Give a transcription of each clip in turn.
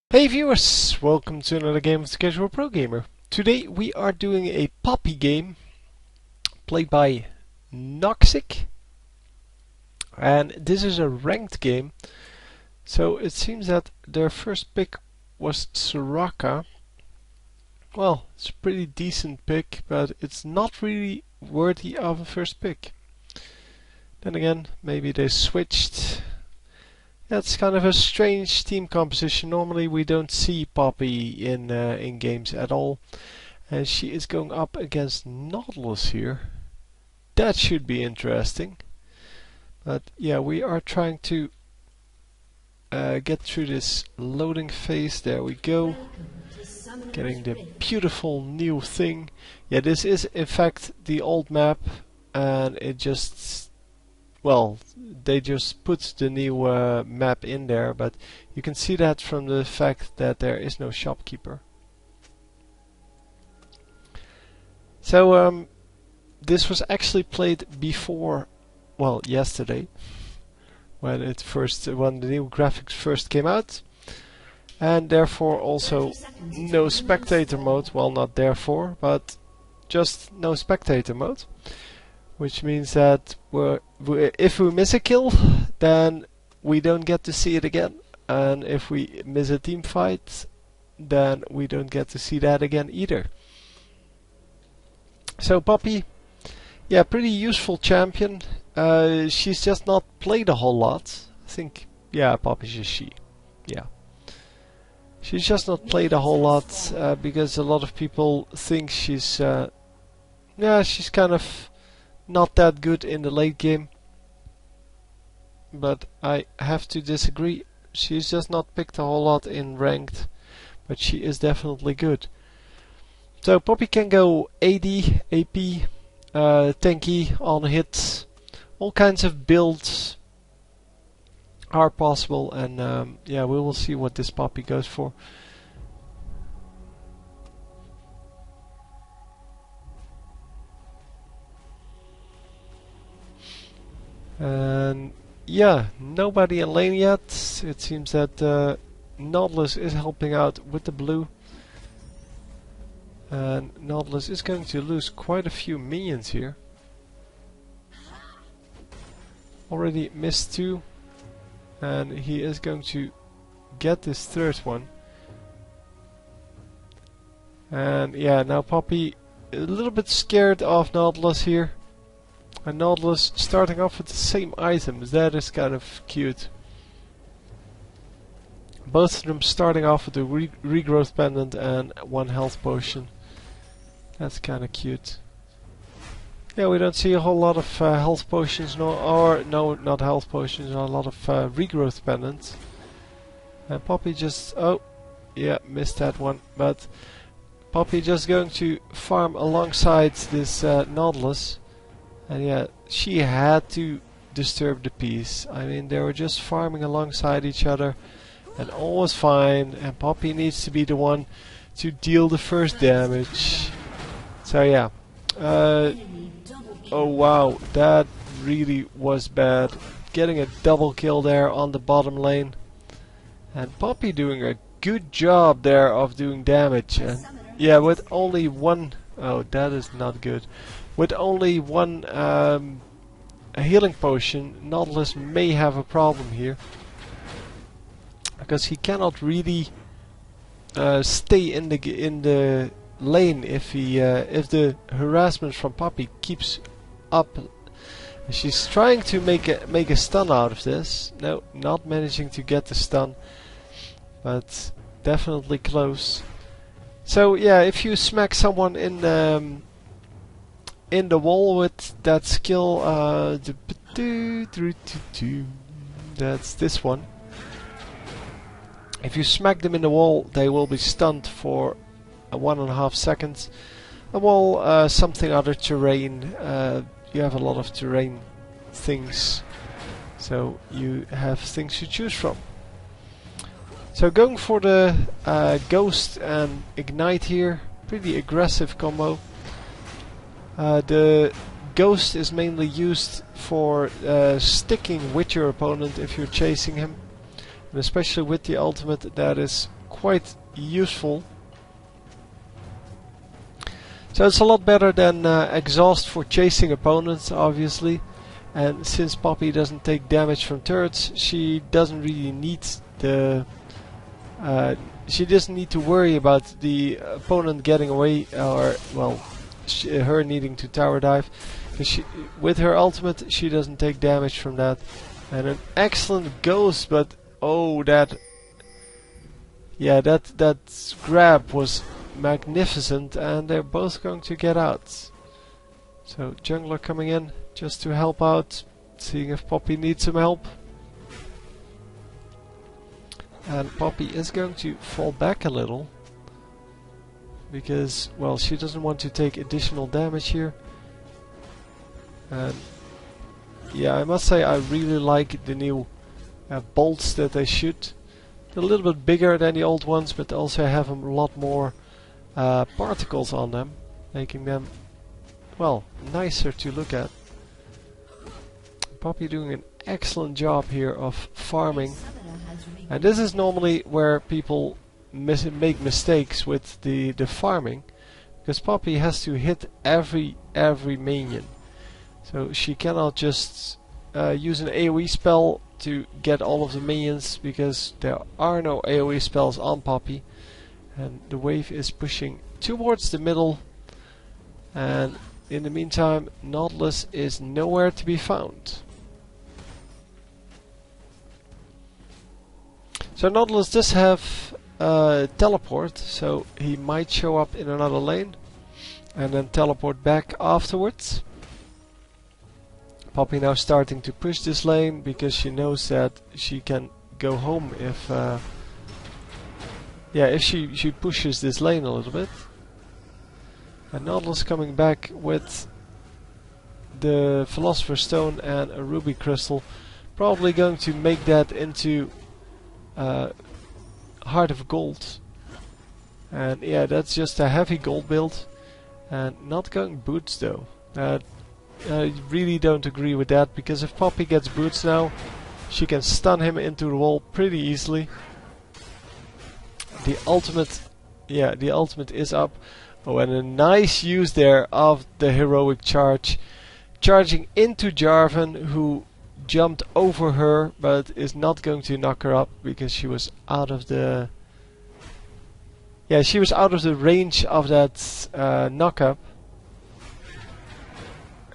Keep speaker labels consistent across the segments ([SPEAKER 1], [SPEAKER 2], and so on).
[SPEAKER 1] Hey viewers, welcome to another game of the Casual Pro Gamer. Today we are doing a Poppy game played by Noxic, and this is a ranked game. So it seems that their first pick was Soraka. Well, it's a pretty decent pick, but it's not really worthy of a first pick. Then again, maybe they switched. That's kind of a strange team composition. Normally we don't see Poppy in games at all. And she is going up against Nautilus here. That should be interesting. But yeah, we are trying to get through this loading phase. There we go. Getting the beautiful new thing. Yeah, this is in fact the old map. And it just... well, they just put the new map in there, but you can see that from the fact that there is no shopkeeper. So this was actually played before, well, yesterday, when the new graphics first came out, and therefore also no spectator mode. Well, not therefore, but just no spectator mode. Which means that if we miss a kill, then we don't get to see it again. And if we miss a team fight, then we don't get to see that again either. So Poppy, yeah, pretty useful champion. She's just not played a whole lot. I think, yeah, Poppy's a she. Yeah. She's just not played a whole lot because a lot of people think she's, yeah, she's kind of not that good in the late game, but I have to disagree. She's just not picked a whole lot in ranked, but she is definitely good. So Poppy can go AD, AP, tanky, on hits, all kinds of builds are possible, and yeah, we will see what this Poppy goes for. And yeah, nobody in lane yet. It seems that Nautilus is helping out with the blue. And Nautilus is going to lose quite a few minions here. Already missed two. And he is going to get this third one. And yeah, now Poppy a little bit scared of Nautilus here. And Nautilus starting off with the same items. That is kind of cute. Both of them starting off with a regrowth pendant and one health potion. That's kind of cute. Yeah, we don't see a whole lot of health potions, not health potions, a lot of regrowth pendants. And Poppy just, oh, yeah, missed that one. But Poppy just going to farm alongside this Nautilus. And yeah, she had to disturb the peace. I mean, they were just farming alongside each other and all was fine, and Poppy needs to be the one to deal the first damage. So yeah. Oh wow, that really was bad. Getting a double kill there on the bottom lane. And Poppy doing a good job there of doing damage. And yeah, with only one... oh, that is not good. With only one healing potion, Nautilus may have a problem here. Because he cannot really stay in the lane if the harassment from Poppy keeps up. She's trying to make a stun out of this. No, not managing to get the stun, but definitely close. So yeah, if you smack someone in the wall with that skill, that's this one. If you smack them in the wall, they will be stunned for 1.5 seconds. A wall, something other terrain. You have a lot of terrain things, so you have things to choose from. So going for the Ghost and Ignite here, pretty aggressive combo. The Ghost is mainly used for sticking with your opponent if you're chasing him. And especially with the ultimate, that is quite useful. So it's a lot better than exhaust for chasing opponents, obviously. And since Poppy doesn't take damage from turrets, she doesn't really need the... she doesn't need to worry about the opponent getting away, or, well, her needing to tower dive. With her ultimate, she doesn't take damage from that. And an excellent ghost, but oh, that grab was magnificent, and they're both going to get out. So jungler coming in just to help out, seeing if Poppy needs some help. And Poppy is going to fall back a little because, well, she doesn't want to take additional damage here. And yeah, I must say I really like the new bolts that they shoot. They're a little bit bigger than the old ones, but also have a lot more particles on them, making them, well, nicer to look at. Poppy doing an excellent job here of farming. And this is normally where people make mistakes with the farming, because Poppy has to hit every minion. So she cannot just use an AoE spell to get all of the minions, because there are no AoE spells on Poppy. And the wave is pushing towards the middle, and in the meantime Nautilus is nowhere to be found. So Nautilus does have teleport, so he might show up in another lane and then teleport back afterwards. Poppy now starting to push this lane because she knows that she can go home if if she pushes this lane a little bit. And Nautilus coming back with the Philosopher's Stone and a Ruby Crystal, probably going to make that into Heart of Gold. And yeah, that's just a heavy gold build, and not going boots though. I really don't agree with that, because if Poppy gets boots now, she can stun him into the wall pretty easily. The ultimate is up. Oh, and a nice use there of the heroic charge, charging into Jarvan, who jumped over her, but is not going to knock her up because she was out of the range of that knock up.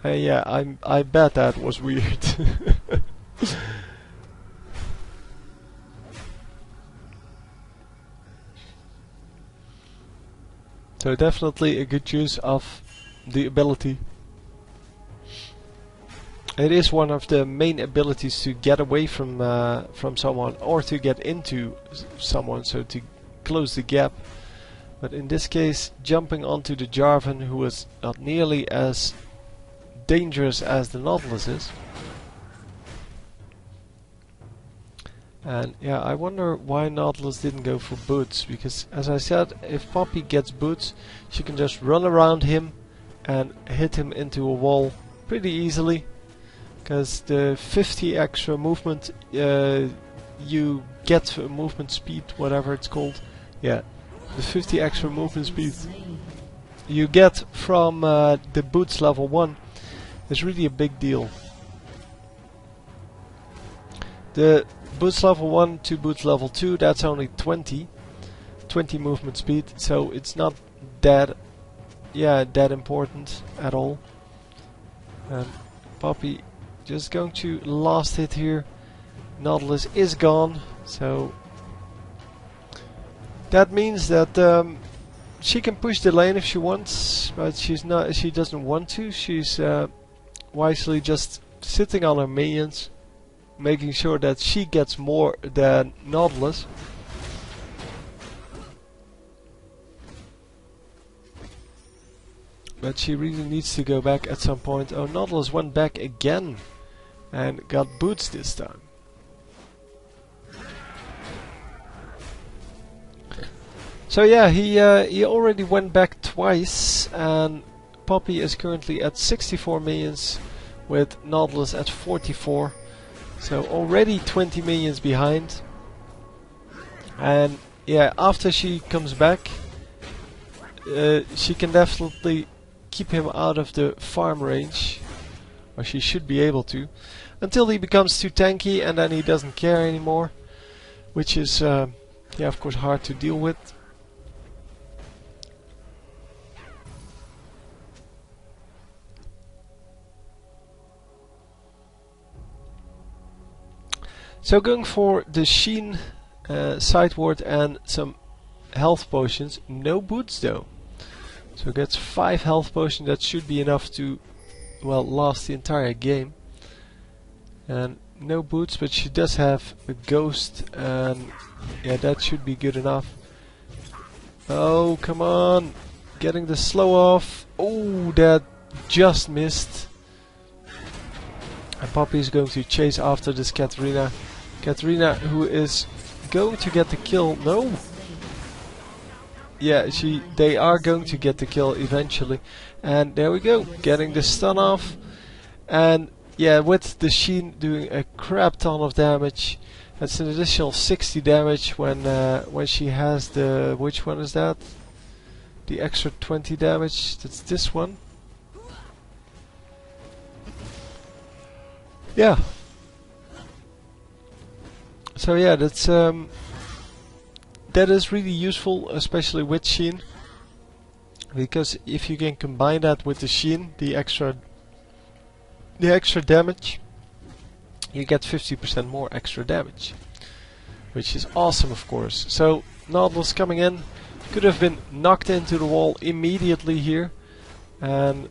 [SPEAKER 1] I bet that was weird. So definitely a good use of the ability. It is one of the main abilities to get away from someone, or to get into someone, so to close the gap. But in this case, jumping onto the Jarvan, who is not nearly as dangerous as the Nautilus is. And yeah, I wonder why Nautilus didn't go for boots, because as I said, if Poppy gets boots, she can just run around him and hit him into a wall pretty easily, because the 50 extra movement you get, movement speed, whatever it's called, yeah, the 50 extra movement speed you get from the boots level 1 is really a big deal. The boots level 1 to boots level 2, that's only 20 movement speed, so it's not that important at all. And Poppy just going to last hit here. Nautilus is gone, so that means that she can push the lane if she wants, but she doesn't want to. She's wisely just sitting on her minions, making sure that she gets more than Nautilus. But she really needs to go back at some point. Oh, Nautilus went back again and got boots this time. So yeah, he already went back twice, and Poppy is currently at 64 minions with Nautilus at 44. So already 20 minions behind. And yeah, after she comes back, she can definitely keep him out of the farm range, or she should be able to, until he becomes too tanky and then he doesn't care anymore, which is yeah, of course hard to deal with. So going for the Sheen side ward and some health potions, no boots though. So gets 5 health potions, that should be enough to, well, last the entire game. And no boots, but she does have a ghost, and yeah, that should be good enough. Oh, come on! Getting the slow off. Oh, that just missed. And Poppy is going to chase after this Katarina. Katarina, who is going to get the kill. No! Yeah, they are going to get the kill eventually. And there we go, getting the stun off. And yeah, with the Sheen doing a crap ton of damage. That's an additional 60 damage when she has the... which one is that? The extra 20 damage, that's this one. Yeah. So yeah, that's that is really useful, especially with Sheen, because if you can combine that with the Sheen, the extra damage, you get 50% more extra damage, which is awesome, of course. So Nautilus coming in, could have been knocked into the wall immediately here, and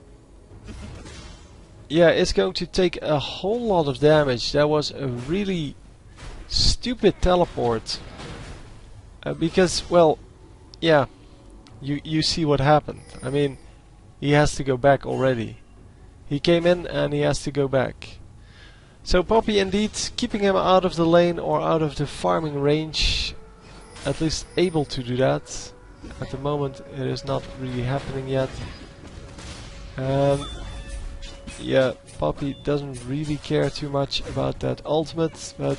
[SPEAKER 1] yeah, it's going to take a whole lot of damage. That was a really stupid teleport, because, well, yeah, you see what happened. I mean, he has to go back already. He came in and he has to go back. So Poppy indeed keeping him out of the lane or out of the farming range, at least able to do that. At the moment it is not really happening yet. Yeah, Poppy doesn't really care too much about that ultimate, but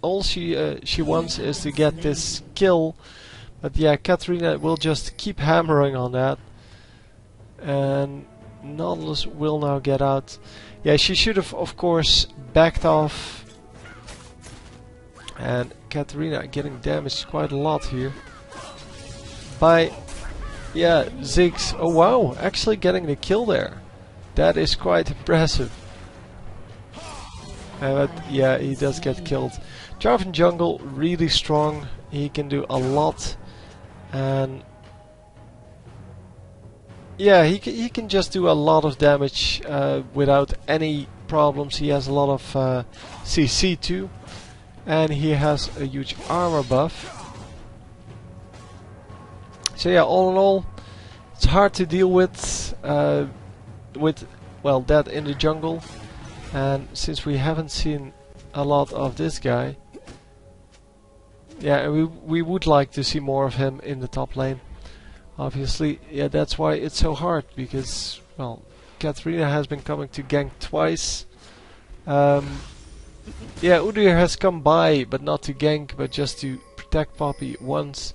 [SPEAKER 1] all she wants is to get this kill. But yeah, Katarina will just keep hammering on that, and Nautilus will now get out. Yeah, she should have, of course, backed off. And Katarina getting damaged quite a lot here by, yeah, Ziggs. Oh wow, actually getting the kill there. That is quite impressive. But yeah, he does get killed. Jarvan jungle, really strong. He can do a lot. And yeah, he can just do a lot of damage without any problems. He has a lot of CC too. And he has a huge armor buff. So yeah, all in all, it's hard to deal with, well, that in the jungle. And since we haven't seen a lot of this guy, yeah, we would like to see more of him in the top lane. Obviously, yeah, that's why it's so hard, because, well, Katarina has been coming to gank twice. Yeah, Udyr has come by, but not to gank, but just to protect Poppy once.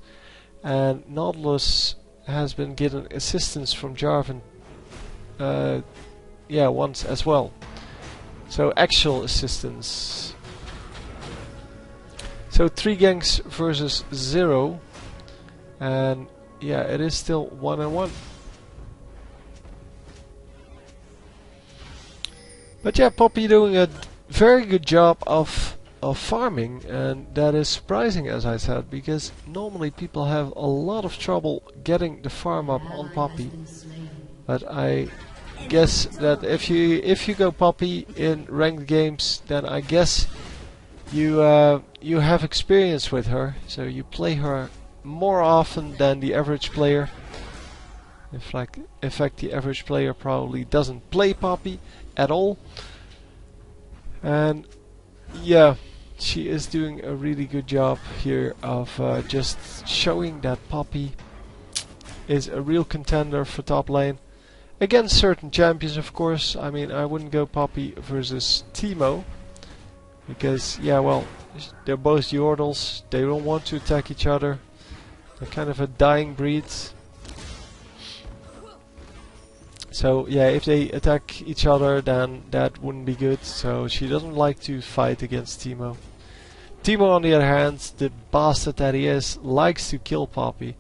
[SPEAKER 1] And Nautilus has been getting assistance from Jarvan, yeah, once as well. So actual assistance. So 3 ganks versus 0, and yeah, it is still 1-1. But yeah, Poppy doing a very good job of farming, and that is surprising, as I said, because normally people have a lot of trouble getting the farm up on Poppy. But I guess that if you go Poppy in ranked games, then I guess you have experience with her, so you play her more often than the average player. In fact, the average player probably doesn't play Poppy at all. And yeah, she is doing a really good job here of just showing that Poppy is a real contender for top lane. Against certain champions, of course. I mean, I wouldn't go Poppy versus Teemo, because, yeah, well, They're both Yordles. They don't want to attack each other. They're kind of a dying breed. So yeah, if they attack each other, then that wouldn't be good. So she doesn't like to fight against Teemo. Teemo, on the other hand, the bastard that he is, likes to kill Poppy,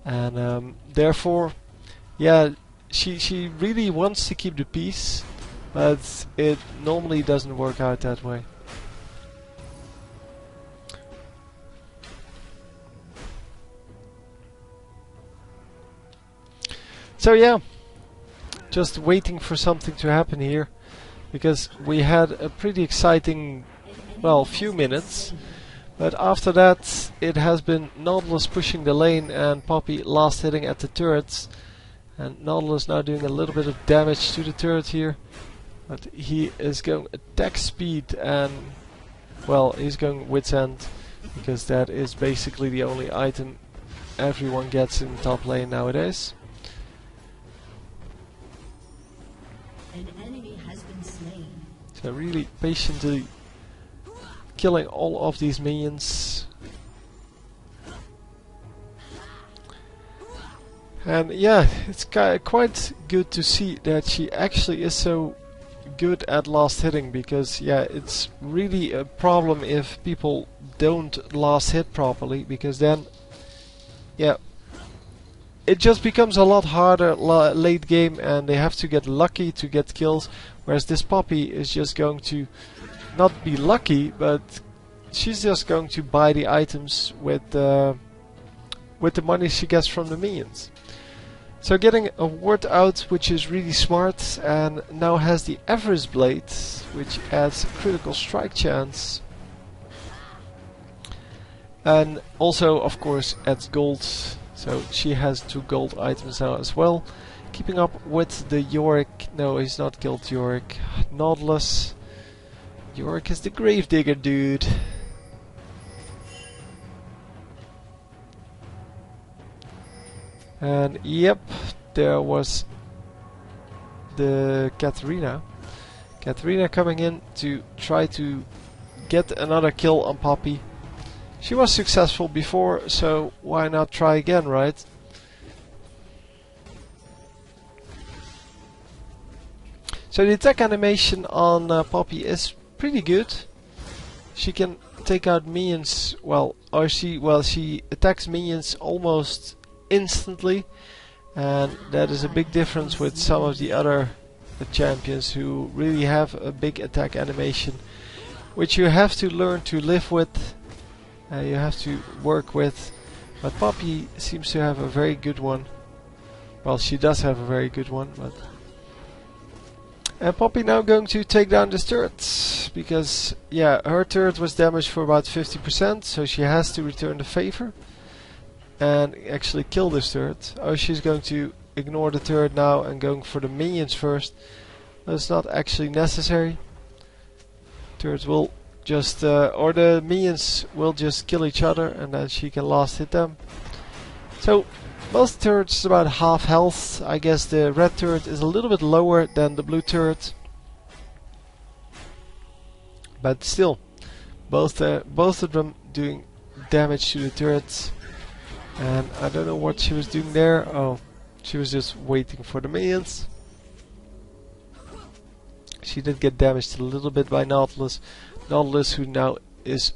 [SPEAKER 1] and therefore, yeah, she really wants to keep the peace, but it normally doesn't work out that way. So yeah, just waiting for something to happen here, because we had a pretty exciting, well, few minutes, but after that it has been Nautilus pushing the lane and Poppy last hitting at the turrets, and Nautilus now doing a little bit of damage to the turret here, but he is going attack speed and, well, he's going wit's end, because that is basically the only item everyone gets in top lane nowadays.
[SPEAKER 2] An enemy has been slain.
[SPEAKER 1] So really patiently killing all of these minions. And yeah, it's quite good to see that she actually is so good at last hitting, because yeah, it's really a problem if people don't last hit properly, because then yeah, it just becomes a lot harder late game, and they have to get lucky to get kills, whereas this Poppy is just going to not be lucky, but she's just going to buy the items with the money she gets from the minions. So getting a ward out, which is really smart, and now has the Everest Blade, which adds critical strike chance, and also of course adds gold. So she has 2 gold items now as well. Keeping up with the Yorick. No, he's not killed Yorick. Nautilus. Yorick is the Gravedigger dude. And yep, there was the Katarina. Katarina coming in to try to get another kill on Poppy. She was successful before, so why not try again, right? So the attack animation on Poppy is pretty good. She can take out minions, she attacks minions almost instantly, and that is a big difference with some of the other champions who really have a big attack animation, which you have to learn to live with. You have to work with, but Poppy seems to have a very good one. Well, she does have a very good one, but... And Poppy now going to take down this turret, because, yeah, her turret was damaged for about 50%, so she has to return the favor and actually kill this turret. Oh, she's going to ignore the turret now and going for the minions first. That's not actually necessary. Turrets will just, or the minions will just kill each other, and then she can last hit them. So both turrets about half health. I guess the red turret is a little bit lower than the blue turret, but still, both of them doing damage to the turrets. And I don't know what she was doing there. Oh, she was just waiting for the minions. She did get damaged a little bit by Nautilus. Nautilus, who now is,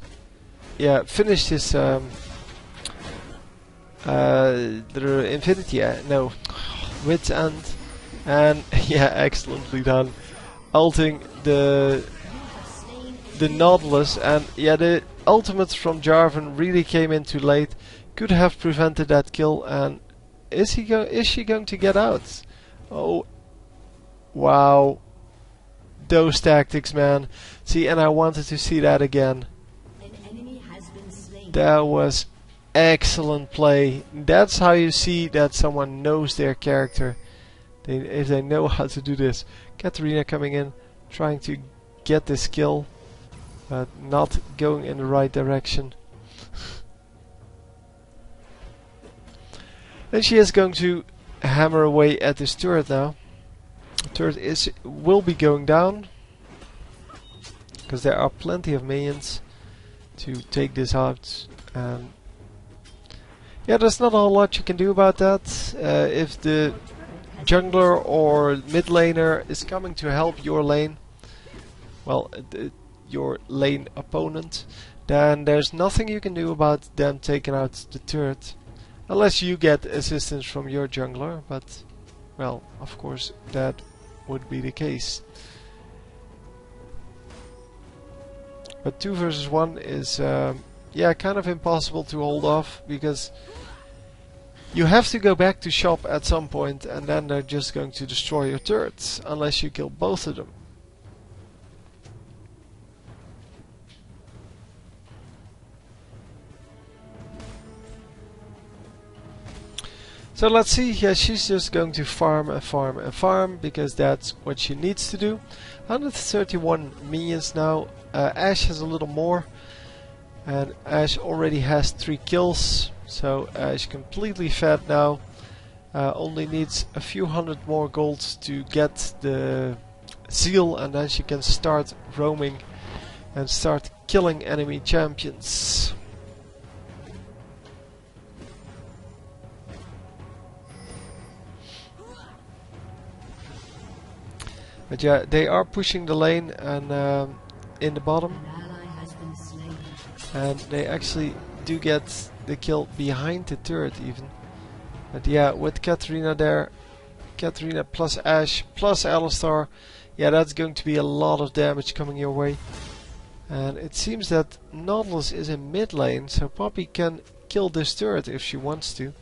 [SPEAKER 1] yeah, finished his the Infinity, no, Wit's End, and yeah, excellently done, ulting the Nautilus, and yeah, the ultimates from Jarvan really came in too late. Could have prevented that kill, and is she going to get out? Oh, wow. Those tactics, man. See, and I wanted to see that again.
[SPEAKER 2] An enemy has been slain.
[SPEAKER 1] That was excellent play. That's how you see that someone knows their character. If they know how to do this. Katarina coming in, trying to get this kill, but not going in the right direction. And she is going to hammer away at this turret now. Turret will be going down, because there are plenty of minions. to take this out. And yeah, there's not a whole lot you can do about that. If the jungler or mid laner is coming to help your lane, well, your lane opponent, then there's nothing you can do about them taking out the turret. Unless you get assistance from your jungler, but, well, of course, that would be the case. But 2 versus 1 is, yeah, kind of impossible to hold off, because you have to go back to shop at some point, and then they're just going to destroy your turrets, unless you kill both of them. So let's see, yeah, she's just going to farm and farm and farm, because that's what she needs to do. 131 minions now. Ashe has a little more, and Ashe already has 3 kills, so Ashe completely fed now. Only needs a few hundred more gold to get the seal, and then she can start roaming and start killing enemy champions. But yeah, they are pushing the lane and in the bottom, and they actually do get the kill behind the turret even. But yeah, with Katarina there, Katarina plus Ashe plus Alistar, yeah, that's going to be a lot of damage coming your way. And it seems that Nautilus is in mid lane, so Poppy can kill this turret if she wants to.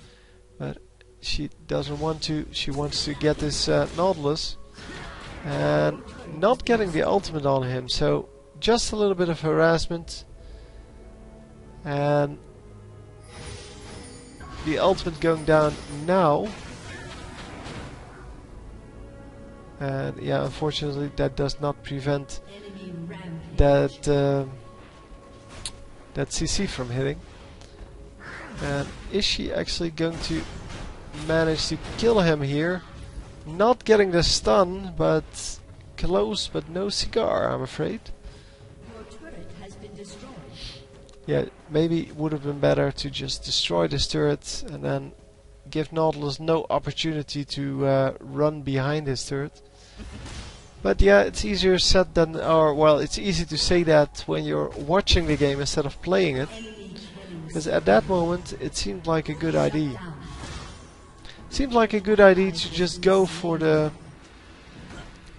[SPEAKER 1] But she doesn't want to, she wants to get this Nautilus. And not getting the ultimate on him, so just a little bit of harassment. And the ultimate going down now. And yeah, unfortunately that does not prevent that that CC from hitting. And is she actually going to manage to kill him here? Not getting the stun, but close, but no cigar, I'm afraid.
[SPEAKER 2] Your turret has been destroyed.
[SPEAKER 1] Yeah, maybe it would have been better to just destroy this turret and then give Nautilus no opportunity to run behind his turret. But yeah, it's easier said than, or well, it's easy to say that when you're watching the game instead of playing it. Because at that moment, it seemed like a good idea. Seemed like a good idea to just go for the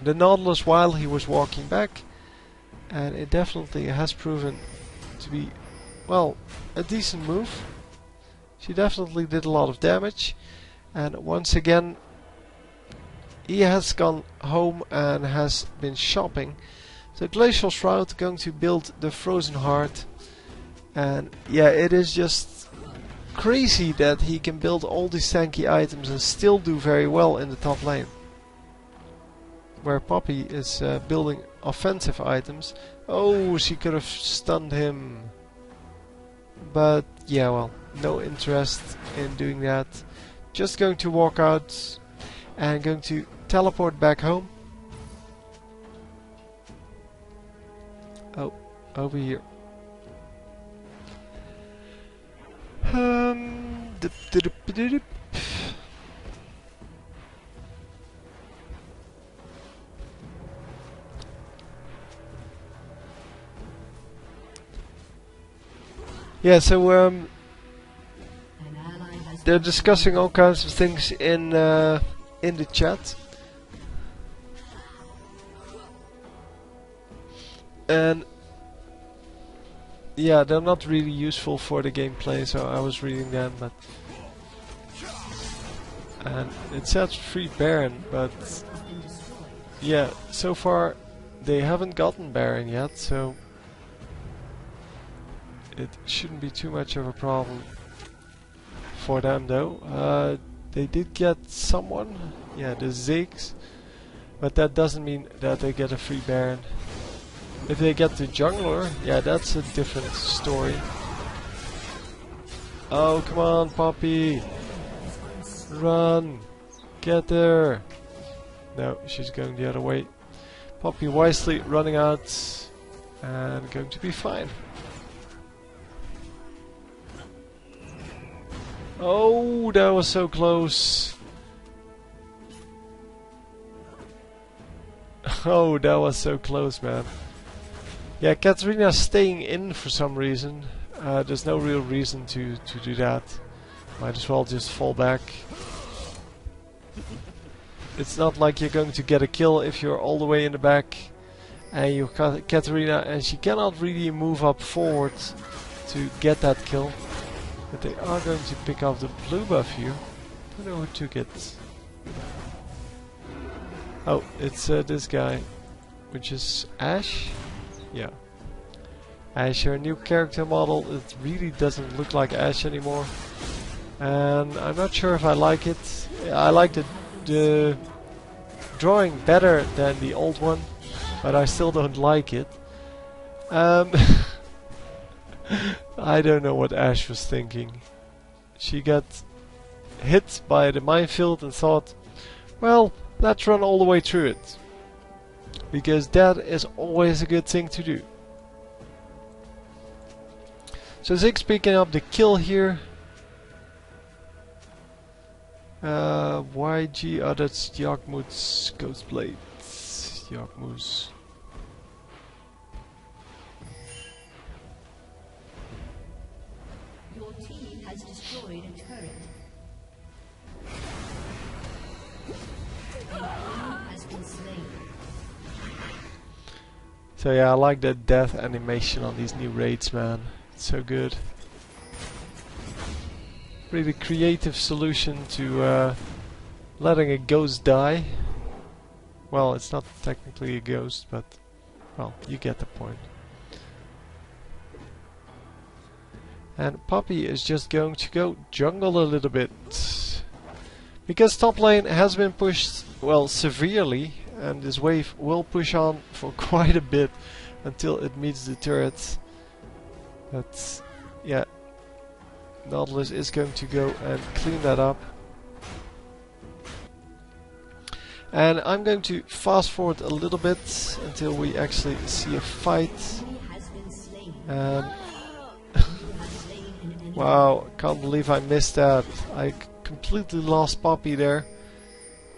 [SPEAKER 1] Nautilus while he was walking back, and it definitely has proven to be, well, a decent move. She definitely did a lot of damage, and once again he has gone home and has been shopping. So Glacial Shroud going to build the Frozen Heart, and yeah, it is just crazy that he can build all these tanky items and still do very well in the top lane. Where Poppy is building offensive items. Oh, she could have stunned him. But yeah, well, no interest in doing that. Just going to walk out and going to teleport back home. Oh, over here. Yeah, so they're discussing all kinds of things in the chat, and yeah, they're not really useful for the gameplay, so I was reading them, but and it says free Baron, but yeah, so far they haven't gotten Baron yet, so it shouldn't be too much of a problem for them though. They did get someone, yeah, the Ziggs, but that doesn't mean that they get a free Baron. If they get the jungler, yeah, that's a different story. Oh, come on, Poppy! Run! Get there! No, she's going the other way. Poppy wisely running out and going to be fine. Oh, that was so close. Oh, that was so close, man. Yeah, Katarina's staying in for some reason. There's no real reason to do that. Might as well just fall back. It's not like you're going to get a kill if you're all the way in the back and you're Katarina and she cannot really move up forward to get that kill. But they are going to pick up the blue buff here. Don't know who took it. Oh, it's this guy, which is Ash. Yeah. Ash, your new character model. It really doesn't look like Ash anymore. And I'm not sure if I like it. I like the drawing better than the old one, but I still don't like it. I don't know what Ash was thinking. She got hit by the minefield and thought, well, let's run all the way through it. Because that is always a good thing to do. So Zig's picking up the kill here. YG, oh that's Yakmut's Ghostblade. Yakmut's.
[SPEAKER 2] Your team has destroyed a turret. An enemy has been slain.
[SPEAKER 1] So yeah, I like that death animation on these new raids, man. It's so good. Really creative solution to letting a ghost die. Well, it's not technically a ghost, but well, you get the point. And Poppy is just going to go jungle a little bit. Because top lane has been pushed, well, severely, and this wave will push on for quite a bit until it meets the turrets. But yeah, Nautilus is going to go and clean that up. And I'm going to fast forward a little bit until we actually see a fight. Wow, can't believe I missed that. I completely lost Poppy there.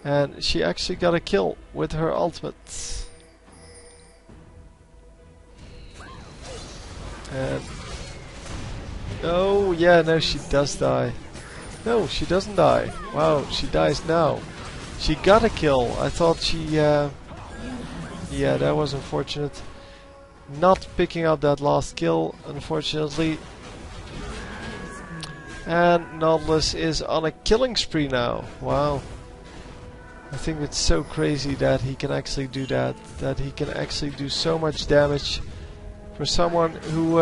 [SPEAKER 1] And she actually got a kill with her ultimate. And oh yeah, no, she does die. No, she doesn't die. Wow, she dies now. She got a kill. I thought she yeah, that was unfortunate. Not picking up that last kill, unfortunately. And Nautilus is on a killing spree now. Wow. I think it's so crazy that he can actually do that. That he can actually do so much damage for someone who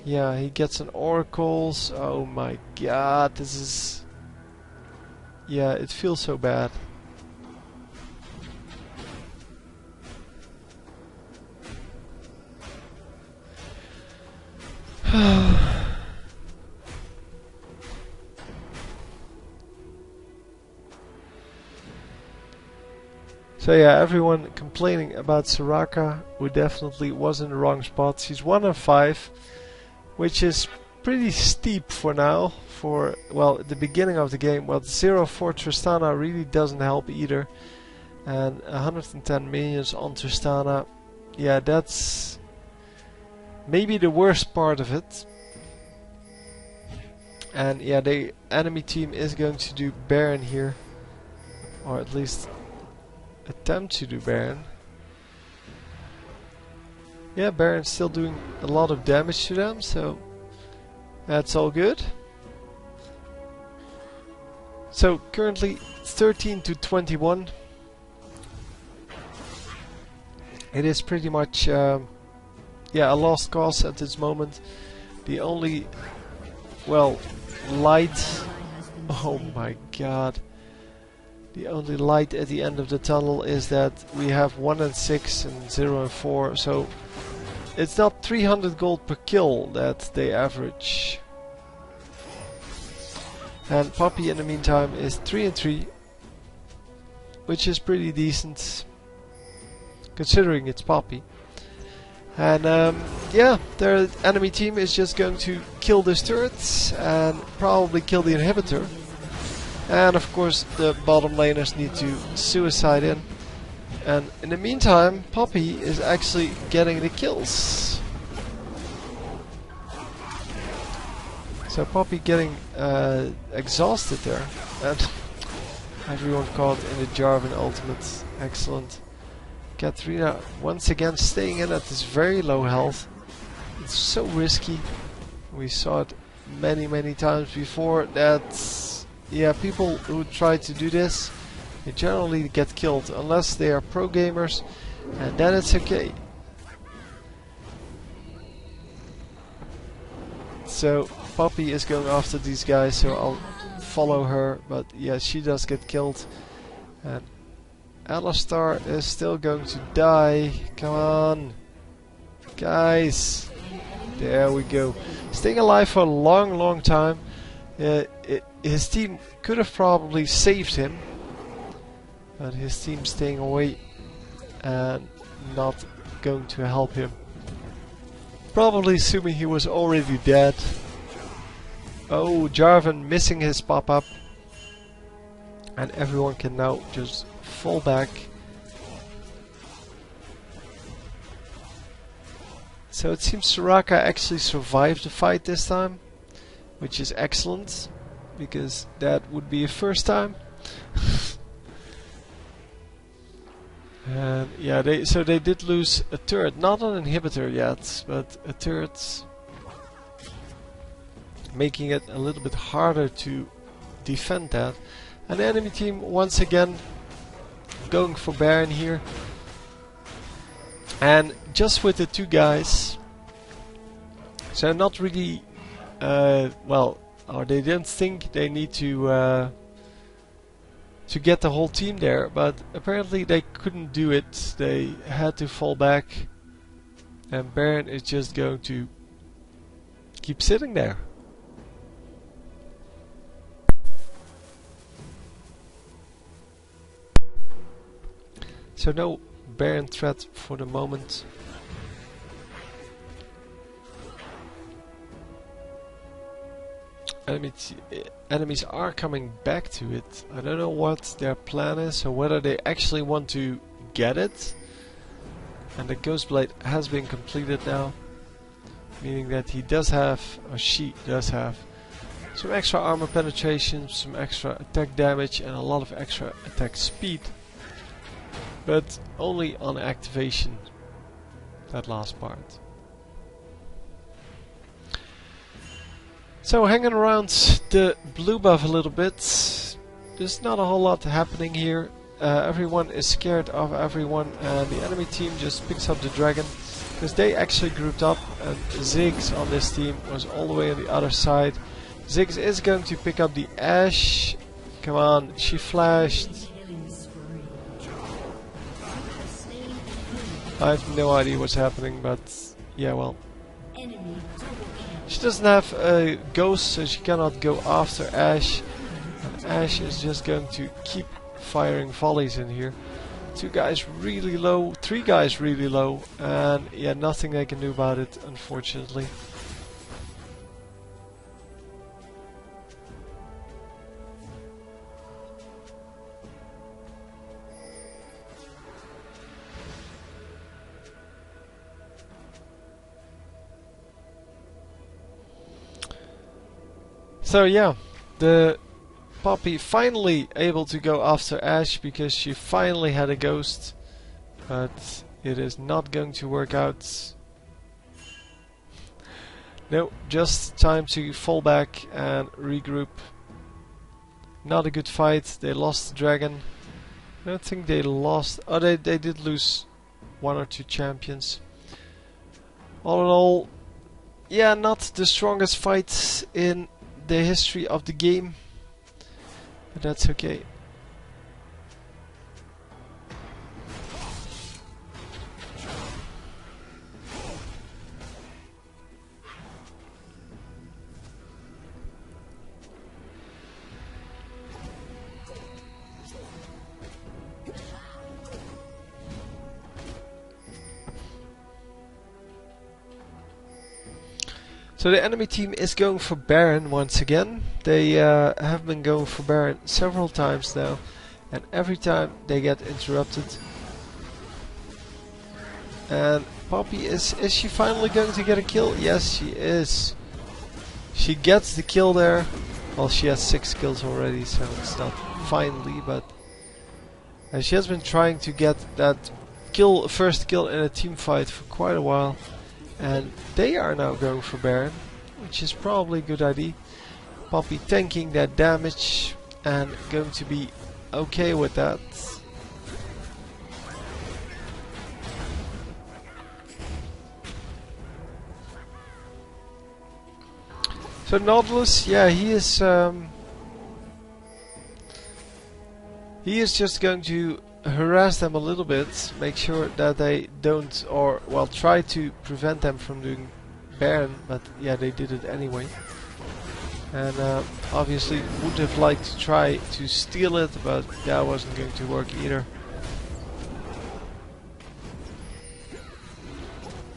[SPEAKER 1] yeah, he gets an oracles. Oh my god, this is... yeah, it feels so bad. So yeah, everyone complaining about Soraka, who definitely was in the wrong spot. She's 1 of 5, which is pretty steep for now. For, well, the beginning of the game. Well, 0 for Tristana really doesn't help either. And 110 minions on Tristana. Yeah, that's maybe the worst part of it. And yeah, the enemy team is going to do Baron here. Or at least attempt to do Baron. Yeah, Baron's still doing a lot of damage to them, so that's all good. So currently 13 to 21. It is pretty much yeah, a lost cause at this moment. The only, well, light, oh my god. The only light at the end of the tunnel is that we have 1 and 6 and 0 and 4, so it's not 300 gold per kill that they average. And Poppy in the meantime is 3 and 3, which is pretty decent considering it's Poppy. And yeah, their enemy team is just going to kill this turret and probably kill the inhibitor. And of course the bottom laners need to suicide in. And in the meantime, Poppy is actually getting the kills. So Poppy getting exhausted there. And everyone caught in the Jarvan ultimate. Excellent. Katarina once again staying in at this very low health. It's so risky. We saw it many times before that, yeah, people who try to do this, they generally get killed unless they are pro gamers, and then it's okay. So Poppy is going after these guys, so I'll follow her, but yeah, she does get killed. And Alistar is still going to die. Come on, guys. There we go. Staying alive for a long time. His team could have probably saved him, but his team staying away and not going to help him. Probably assuming he was already dead. Oh, Jarvan missing his pop-up. And everyone can now just fall back. So it seems Soraka actually survived the fight this time, which is excellent, because that would be a first time. And yeah, they did lose a turret, not an inhibitor yet, but a turret, making it a little bit harder to defend that. And the enemy team once again going for Baron here, and just with the two guys, so not really well, or they didn't think they need to get the whole team there, but apparently they couldn't do it. They had to fall back, and Baron is just going to keep sitting there. So no Baron threat for the moment. Enemies are coming back to it. I don't know what their plan is, or whether they actually want to get it. And the Ghost Blade has been completed now, meaning that he does have, or she does have, some extra armor penetration, some extra attack damage, and a lot of extra attack speed. But only on activation, that last part. So hanging around the blue buff a little bit. There's not a whole lot happening here. Everyone is scared of everyone, and the enemy team just picks up the dragon, because they actually grouped up, and Ziggs on this team was all the way on the other side. Ziggs is going to pick up the Ashe. Come on, she flashed. I have no idea what's happening, but yeah, well. She doesn't have a ghost, so she cannot go after Ashe. And Ashe is just going to keep firing volleys in here. Two guys really low, three guys really low, and yeah, nothing they can do about it, unfortunately. So yeah, the Poppy finally able to go after Ashe because she finally had a ghost, but it is not going to work out. No, just time to fall back and regroup. Not a good fight. They lost the dragon. I don't think they lost. Oh, they did lose one or two champions. All in all, yeah, not the strongest fight in the history of the game, but that's okay. So the enemy team is going for Baron once again. They have been going for Baron several times now, and every time they get interrupted. And Poppy is she finally going to get a kill? Yes, she is. She gets the kill there. Well, she has 6 kills already, so it's not finally, but she has been trying to get that first kill in a team fight for quite a while. And they are now going for Baron, which is probably a good idea. Poppy tanking that damage and going to be okay with that. So Nautilus, yeah, he is just going to harass them a little bit, make sure that they don't, or well, try to prevent them from doing Baron, but yeah, they did it anyway. And obviously would have liked to try to steal it, but that wasn't going to work either.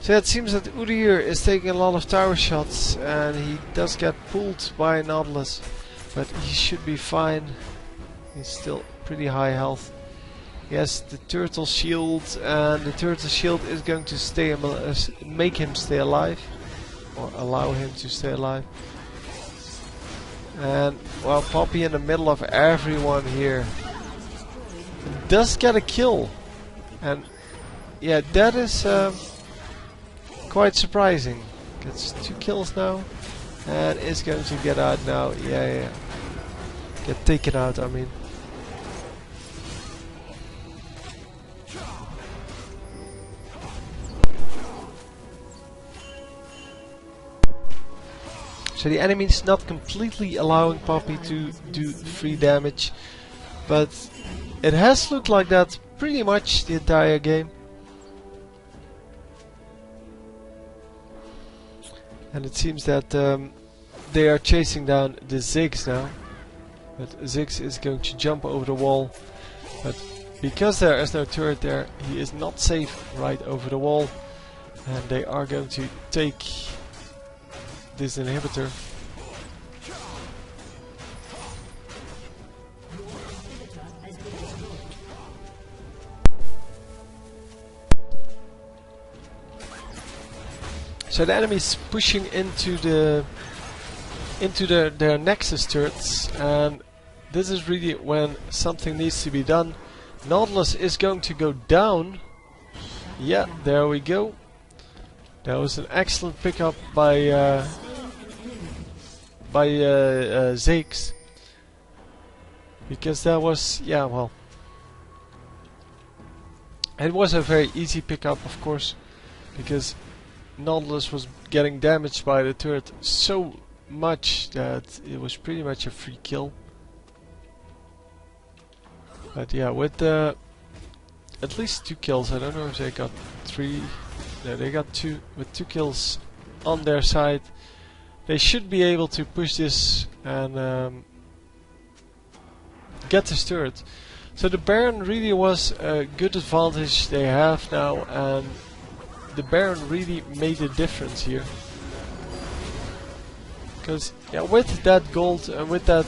[SPEAKER 1] So it seems that Udyr is taking a lot of tower shots, and he does get pulled by Nautilus, but he should be fine. He's still pretty high health. Yes, the turtle shield, and the turtle shield is going to make him stay alive, or allow him to stay alive. And well, Poppy in the middle of everyone here does get a kill, and yeah, that is quite surprising. Gets 2 kills now, and is going to get out now. Yeah, get taken out, I mean. So the enemy is not completely allowing Poppy to do free damage, but it has looked like that pretty much the entire game. And it seems that they are chasing down the Ziggs now, but Ziggs is going to jump over the wall, but because there is no turret there, he is not safe right over the wall, and they are going to take this inhibitor. So the enemy is pushing into their Nexus turrets, and this is really when something needs to be done. Nautilus is going to go down. Yeah, there we go. That was an excellent pickup by Ziggs, because that was, yeah, well, it was a very easy pickup, of course, because Nautilus was getting damaged by the turret so much that it was pretty much a free kill. But yeah, with at least 2 kills, I don't know if they got 3. No, they got 2. With 2 kills on their side, they should be able to push this and get this turret. So the Baron really was a good advantage they have now, and the Baron really made a difference here. Because yeah, with that gold and with that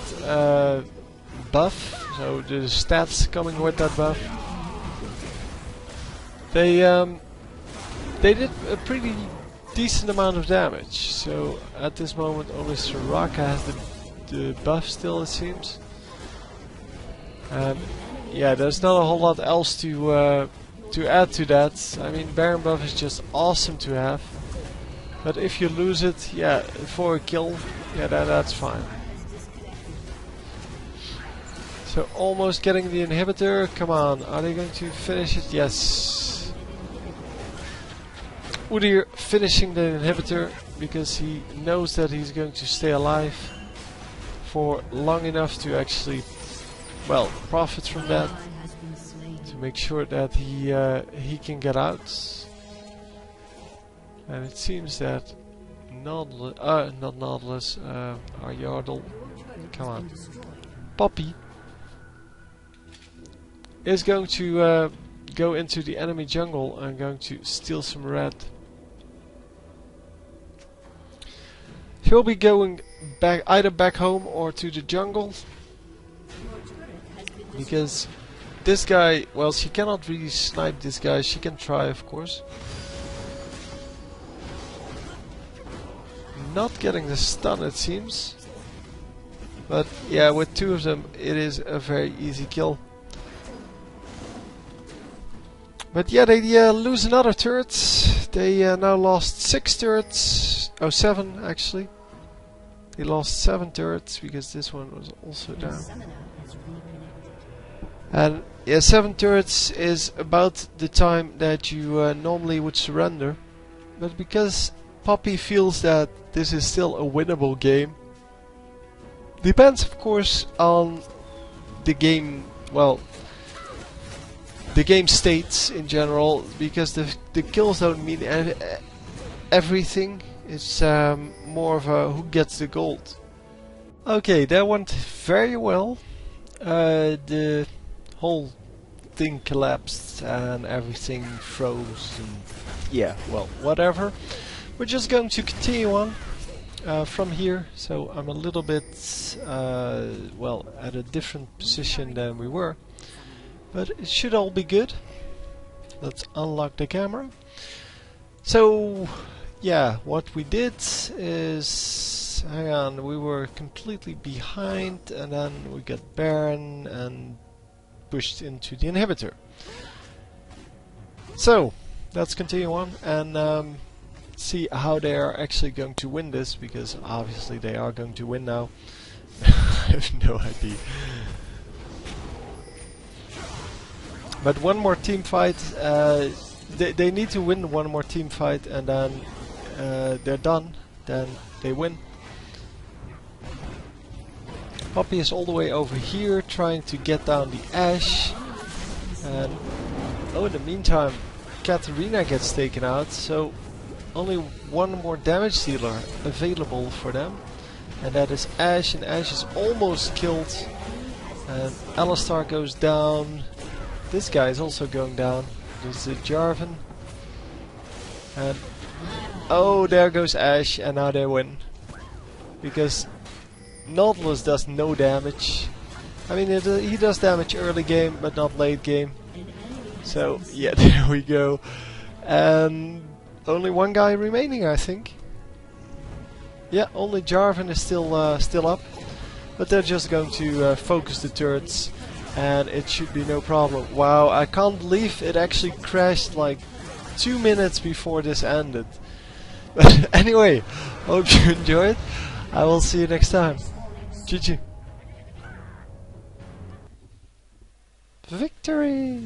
[SPEAKER 1] buff, so the stats coming with that buff, they did a pretty decent amount of damage. So at this moment only Soraka has the buff still, it seems. And yeah, there's not a whole lot else to add to that. I mean, Baron buff is just awesome to have, but if you lose it, yeah, for a kill, yeah, that's fine. So almost getting the inhibitor. Come on, are they going to finish it? Yes. Udyr finishing the inhibitor because he knows that he's going to stay alive for long enough to actually, well, profit from that. Make sure that he can get out, and it seems that Nautilus, not Nautilus, our Yardle, come on, Poppy is going to go into the enemy jungle and going to steal some red. He'll be going back either back home or to the jungle. Because this guy, well, she cannot really snipe this guy. She can try, of course. Not getting the stun, it seems. But yeah, with two of them, it is a very easy kill. But yeah, they lose another turret. They now lost 6 turrets. Oh, 7 actually. They lost 7 turrets because this one was also down. And yeah, 7 turrets is about the time that you normally would surrender. But because Poppy feels that this is still a winnable game, depends of course on the game, well, the game states in general, because the kills don't mean everything. It's more of a who gets the gold. Okay, that went very well. The whole thing collapsed and everything froze and yeah, well, whatever. We're just going to continue on from here, so I'm a little bit well, at a different position than we were, but it should all be good. Let's unlock the camera. So yeah, what we did is, hang on, we were completely behind and then we got Baron and pushed into the inhibitor. So let's continue on and see how they are actually going to win this, because obviously they are going to win now. I have no idea. But one more team fight, they need to win one more team fight and then they're done, then they win. Poppy is all the way over here trying to get down the Ashe, and oh, in the meantime Katarina gets taken out, so only one more damage dealer available for them, and that is Ashe, and Ashe is almost killed, and Alistar goes down. This guy is also going down. There's the Jarvan, and oh, there goes Ashe, and now they win, because Nautilus does no damage. I mean, he does damage early game, but not late game. So yeah, there we go. And only one guy remaining, I think. Yeah, only Jarvan is still up, but they're just going to focus the turrets, and it should be no problem. Wow, I can't believe it actually crashed like 2 minutes before this ended. But anyway, hope you enjoyed. I will see you next time. GG. Victory!